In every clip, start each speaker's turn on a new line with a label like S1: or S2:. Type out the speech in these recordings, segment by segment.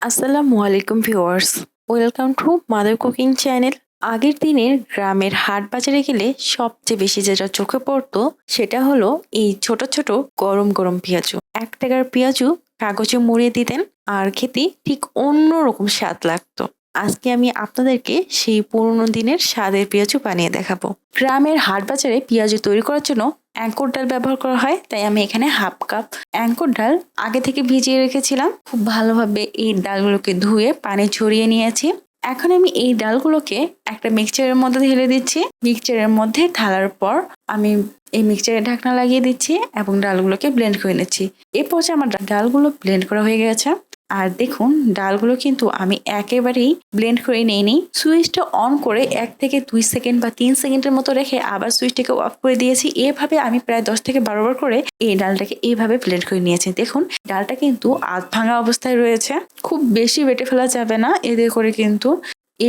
S1: আসসালামু আলাইকুম viewers, welcome to mother cooking channel. আগের দিনের গ্রামের হাট বাজারে গেলে সবচেয়ে বেশি যেটা চোখে পড়তো সেটা হলো এই ছোট ছোট গরম গরম পেঁয়াজু। 1 টাকার পেঁয়াজু কাগজে মুড়িয়ে দিতেন আর খেতে ঠিক অন্যরকম স্বাদ লাগতো। আজকে আমি আপনাদেরকে সেই পুরোনো দিনের স্বাদের পেঁয়াজু বানিয়ে দেখাবো। গ্রামের হাট বাজারে পেঁয়াজু তৈরি করার জন্য অ্যাঙ্কর ডাল ব্যবহার করা হয়, তাই আমি এখানে হাফ কাপ অ্যাঙ্কর ডাল আগে থেকে ভিজিয়ে রেখেছিলাম। খুব ভালোভাবে এই ডালগুলোকে ধুয়ে পানি ঝরিয়ে নিয়েছি। এখন আমি এই ডালগুলোকে একটা মিক্সচারের মধ্যে ঢেলে দিচ্ছি। মিক্সচারের মধ্যে ঢালার পর আমি এই মিক্সচারের ঢাকনা লাগিয়ে দিচ্ছি এবং ডালগুলোকে ব্লেন্ড করে নিচ্ছি। এই পর্যায়ে আমার ডালগুলো ব্লেন্ড করা হয়ে গেছে। আর দেখুন, ডালগুলো কিন্তু আমি একেবারেই ব্লেন্ড করে নিইনি। সুইচটা অন করে 1 থেকে 2 সেকেন্ড বা 3 সেকেন্ডের মতো রেখে আবার সুইচটাকে অফ করে দিয়েছি। এভাবে আমি প্রায় 10 থেকে 12 বার করে এই ডালটাকে এইভাবে ব্লেন্ড করে নিয়েছি। দেখুন, ডালটা কিন্তু আধ ভাঙা অবস্থায় রয়েছে। খুব বেশি বেটে ফেলা যাবে না, এতে করে কিন্তু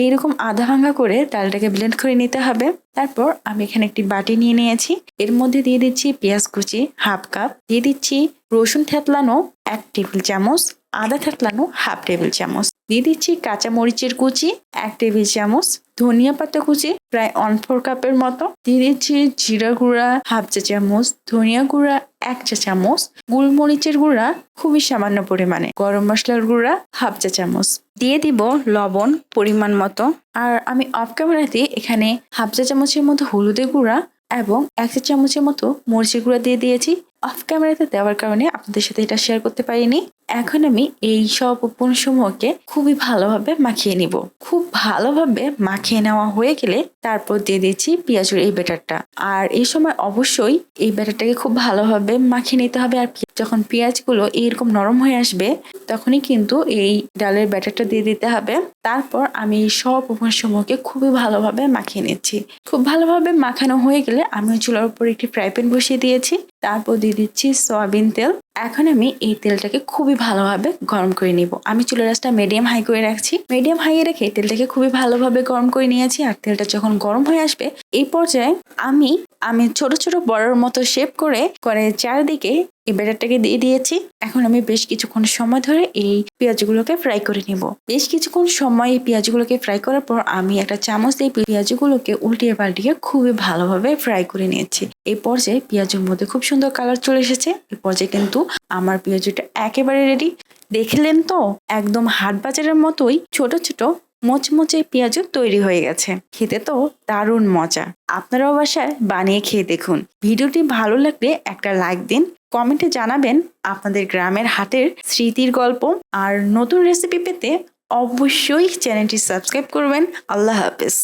S1: এইরকম আধা ভাঙা করে ডালটাকে ব্লেন্ড করে নিতে হবে। তারপর আমি এখানে একটি বাটি নিয়ে নিয়েছি। এর মধ্যে দিয়ে দিচ্ছি পেঁয়াজ কুচি হাফ কাপ, দিয়ে দিচ্ছি রসুন থেতলানো 1 টেবিল চামচ, আদা থেতলানো হাফ টেবিল চামচ, দিয়ে দিচ্ছি কাঁচা মরিচের কুচি 1 টেবিল চামচ, ধনিয়া পাতা কুচি প্রায় 1/4 কাপের মতো, দিয়ে দিচ্ছি জিরা গুঁড়া হাফ চা চামচ, ধনিয়া গুঁড়া 1 চা চামচ, গোলমরিচের গুঁড়া খুবই সামান্য পরিমাণে, গরম মশলার গুঁড়া হাফ চা চামচ, দিয়ে দিব লবণ পরিমাণ মতো। আর আমি অফ ক্যামেরাতে এখানে হাফ চা চামচের মতো হলুদের গুঁড়া এবং 1 চা চামচের মতো মরিচের গুঁড়া দিয়ে দিয়েছি। অফ ক্যামেরাতে দেওয়ার কারণে আপনাদের সাথে এটা শেয়ার করতে পারিনি। এখন আমি এই সব উপকরণসমূহকে খুবই ভালোভাবে মাখিয়ে নিব। খুব ভালোভাবে মাখিয়ে নেওয়া হয়ে গেলে তারপর দিয়ে দিচ্ছি পেঁয়াজের এই ব্যাটারটা। আর এই সময় অবশ্যই এই ব্যাটারটাকে খুব ভালোভাবে মাখিয়ে নিতে হবে। আর যখন পেঁয়াজগুলো এইরকম নরম হয়ে আসবে তখনই কিন্তু এই ডালের ব্যাটারটা দিয়ে দিতে হবে। তারপর আমি এই সব উপকরণসমূহকে খুবই ভালোভাবে মাখিয়ে নিচ্ছি। খুব ভালোভাবে মাখানো হয়ে গেলে আমি চুলার উপর একটি ফ্রাই প্যান বসিয়ে দিয়েছি। তারপর দিয়ে দিচ্ছি সয়াবিন তেল। এখন আমি এই তেলটাকে খুবই ভালোভাবে গরম করে নিব। আমি চুলার আঁচটা মিডিয়াম হাই করে রাখছি। মিডিয়াম হাইয়ে রেখে তেলটাকে খুবই ভালোভাবে গরম করে নিয়েছি। আর তেলটা যখন গরম হয়ে আসবে এই পর্যায়ে আমি ছোট ছোট বড়ার মতো শেপ করে চারিদিকে এই ব্যাটারটাকে দিয়ে দিয়েছি। এখন আমি বেশ কিছুক্ষণ সময় ধরে এই পেঁয়াজগুলোকে ফ্রাই করে নিব। বেশ কিছুক্ষণ সময় এই পেঁয়াজগুলোকে ফ্রাই করার পর আমি একটা চামচ দিয়ে পেঁয়াজগুলোকে উল্টিয়ে পাল্টিয়ে খুবই ভালোভাবে ফ্রাই করে নিয়েছি। এই পর্যায়ে পেঁয়াজের মধ্যে খুব সুন্দর কালার চলে এসেছে। এই পর্যায়ে কিন্তু আমার পেঁয়াজটা একেবারে রেডি। দেখলেন তো, একদম হাট বাজারের মতোই ছোট ছোট মোচমোচে পেঁয়াজু তৈরি হয়ে গেছে। খেতে তো দারুণ মজা। আপনারাও বাসায় বানিয়ে খেয়ে দেখুন। ভিডিওটি ভালো লাগলে একটা লাইক দিন, কমেন্টে জানাবেন আপনাদের গ্রামের হাটের স্মৃতির গল্প। আর নতুন রেসিপি পেতে অবশ্যই চ্যানেলটি সাবস্ক্রাইব করবেন। আল্লাহ হাফেজ।